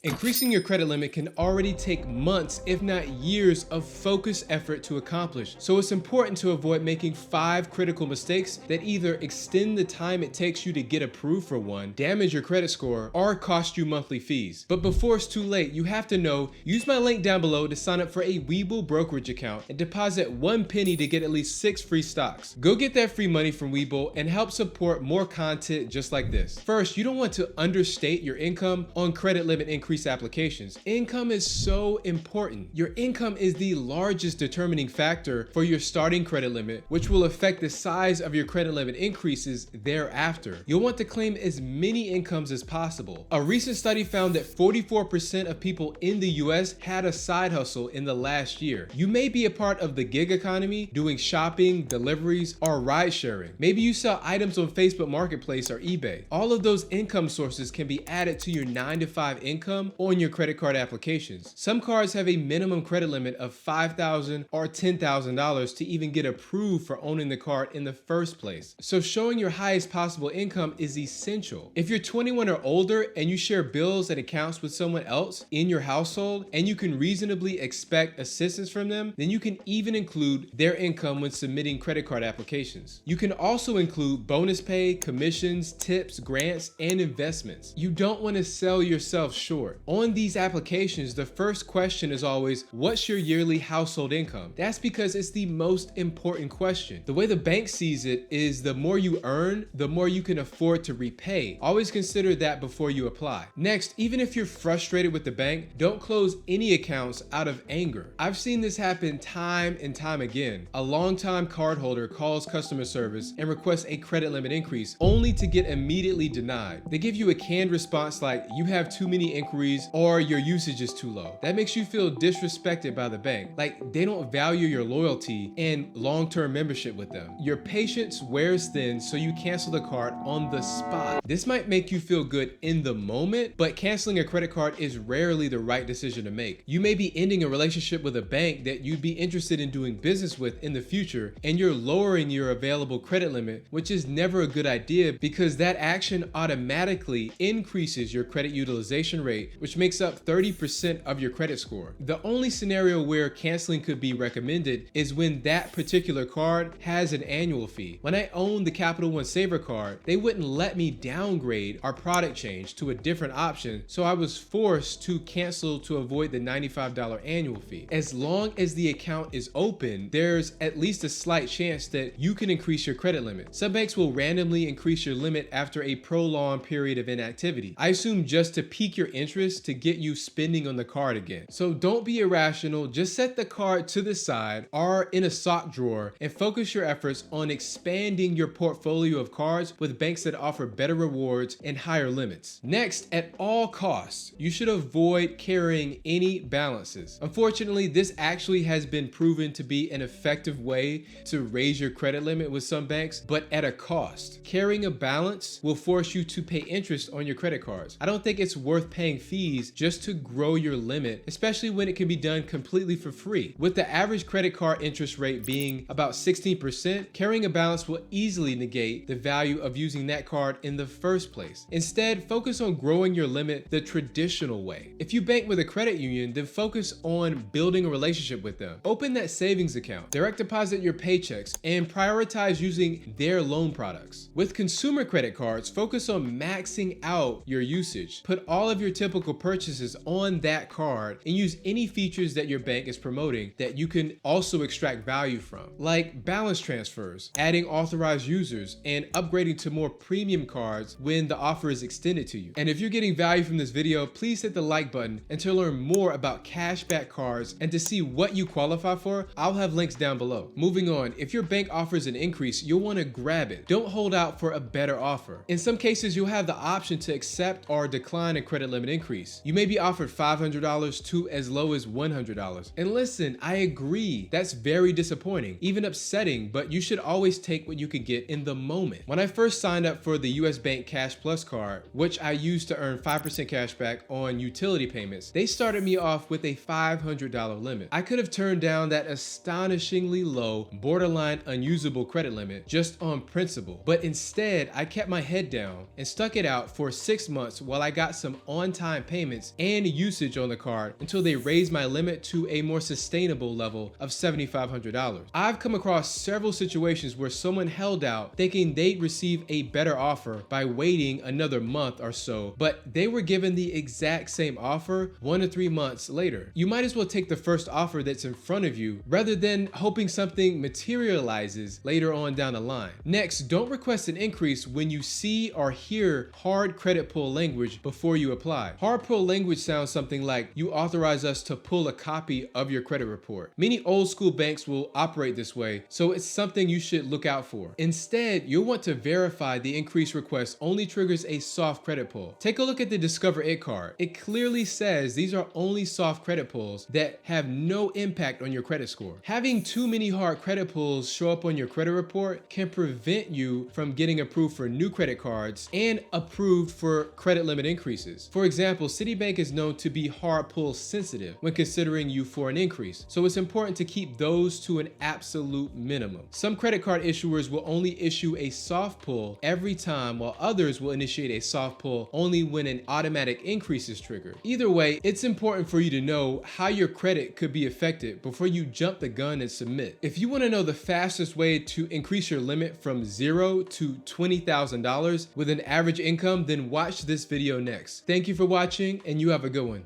Increasing your credit limit can already take months, if not years, of focused effort to accomplish. So it's important to avoid making 5 critical mistakes that either extend the time it takes you to get approved for one, damage your credit score, or cost you monthly fees. But before it's too late, you have to know, use my link down below to sign up for a Webull brokerage account and deposit 1 penny to get at least 6 free stocks. Go get that free money from Webull and help support more content just like this. First, you don't want to understate your income on credit limit increase applications. Income is so important. Your income is the largest determining factor for your starting credit limit, which will affect the size of your credit limit increases thereafter. You'll want to claim as many incomes as possible. A recent study found that 44% of people in the US had a side hustle in the last year. You may be a part of the gig economy, doing shopping, deliveries, or ride sharing. Maybe you sell items on Facebook Marketplace or eBay. All of those income sources can be added to your 9-to-5 income on your credit card applications. Some cards have a minimum credit limit of $5,000 or $10,000 to even get approved for owning the card in the first place. So showing your highest possible income is essential. If you're 21 or older and you share bills and accounts with someone else in your household and you can reasonably expect assistance from them, then you can even include their income when submitting credit card applications. You can also include bonus pay, commissions, tips, grants, and investments. You don't want to sell yourself short. On these applications, the first question is always, what's your yearly household income? That's because it's the most important question. The way the bank sees it is the more you earn, the more you can afford to repay. Always consider that before you apply. Next, even if you're frustrated with the bank, don't close any accounts out of anger. I've seen this happen time and time again. A longtime cardholder calls customer service and requests a credit limit increase only to get immediately denied. They give you a canned response like, you have too many inquiries or your usage is too low. That makes you feel disrespected by the bank, like they don't value your loyalty and long-term membership with them. Your patience wears thin, so you cancel the card on the spot. This might make you feel good in the moment, but canceling a credit card is rarely the right decision to make. You may be ending a relationship with a bank that you'd be interested in doing business with in the future, and you're lowering your available credit limit, which is never a good idea because that action automatically increases your credit utilization rate, which makes up 30% of your credit score. The only scenario where canceling could be recommended is when that particular card has an annual fee. When I owned the Capital One Saver card, they wouldn't let me downgrade our product change to a different option, so I was forced to cancel to avoid the $95 annual fee. As long as the account is open, there's at least a slight chance that you can increase your credit limit. Some banks will randomly increase your limit after a prolonged period of inactivity. I assume just to pique your interest to get you spending on the card again. So don't be irrational, just set the card to the side or in a sock drawer and focus your efforts on expanding your portfolio of cards with banks that offer better rewards and higher limits. Next, at all costs, you should avoid carrying any balances. Unfortunately, this actually has been proven to be an effective way to raise your credit limit with some banks, but at a cost. Carrying a balance will force you to pay interest on your credit cards. I don't think it's worth paying fees just to grow your limit, especially when it can be done completely for free. With the average credit card interest rate being about 16%, carrying a balance will easily negate the value of using that card in the first place. Instead, focus on growing your limit the traditional way. If you bank with a credit union, then focus on building a relationship with them. Open that savings account, direct deposit your paychecks, and prioritize using their loan products. With consumer credit cards, focus on maxing out your usage. Put all of your typical purchases on that card and use any features that your bank is promoting that you can also extract value from, like balance transfers, adding authorized users, and upgrading to more premium cards when the offer is extended to you. And if you're getting value from this video, please hit the like button, and to learn more about cashback cards and to see what you qualify for, I'll have links down below. Moving on, if your bank offers an increase, you'll want to grab it. Don't hold out for a better offer. In some cases, you'll have the option to accept or decline a credit limit increase. You may be offered $500 to as low as $100. And listen, I agree, that's very disappointing, even upsetting, but you should always take what you can get in the moment. When I first signed up for the US Bank Cash Plus card, which I used to earn 5% cash back on utility payments, they started me off with a $500 limit. I could have turned down that astonishingly low, borderline unusable credit limit just on principle, but instead I kept my head down and stuck it out for 6 months while I got some on-time one-time payments and usage on the card until they raise my limit to a more sustainable level of $7,500. I've come across several situations where someone held out thinking they'd receive a better offer by waiting another month or so, but they were given the exact same offer 1 to 3 months later. You might as well take the first offer that's in front of you rather than hoping something materializes later on down the line. Next, don't request an increase when you see or hear hard credit pull language before you apply. Hard pull language sounds something like, "You authorize us to pull a copy of your credit report." Many old school banks will operate this way, so it's something you should look out for. Instead, you'll want to verify the increase request only triggers a soft credit pull. Take a look at the Discover It card. It clearly says these are only soft credit pulls that have no impact on your credit score. Having too many hard credit pulls show up on your credit report can prevent you from getting approved for new credit cards and approved for credit limit increases. For example, Citibank is known to be hard pull sensitive when considering you for an increase, so it's important to keep those to an absolute minimum. Some credit card issuers will only issue a soft pull every time, while others will initiate a soft pull only when an automatic increase is triggered. Either way, it's important for you to know how your credit could be affected before you jump the gun and submit. If you want to know the fastest way to increase your limit from $0 to $20,000 with an average income, then watch this video next. Thank you for watching, and you have a good one.